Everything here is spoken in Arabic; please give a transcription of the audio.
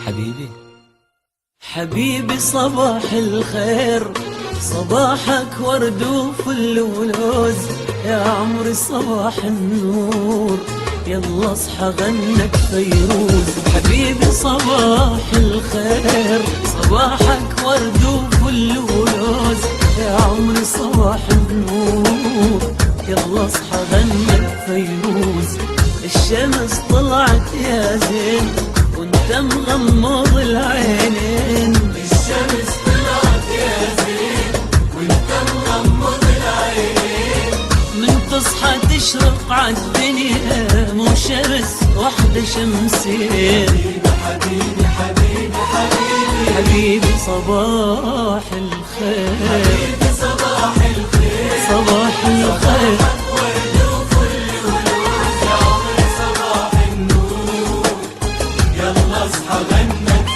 حبيبي حبيبي صباح الخير، صباحك ورد وفل ولوز، يا عمري صباح النور، يلا اصحى غنك فيروز. حبيبي صباح الخير، صباحك ورد وفل ولوز، يا عمري صباح النور، يلا اصحى غنك فيروز. الشمس طلعت يا زين وانت مغمض العينين، الشمس طلعت يا زين وانت مغمض العينين، من تصحى تشرق عالدنيا مو شمس وحدة شمسين. حبيبي حبيبي حبيبي حبيبي صباح الخير، حبيبي صباح الخير، صباح الخير، ورد وفل ولوز، يا عمري صباح النور، يلا اصحى غنك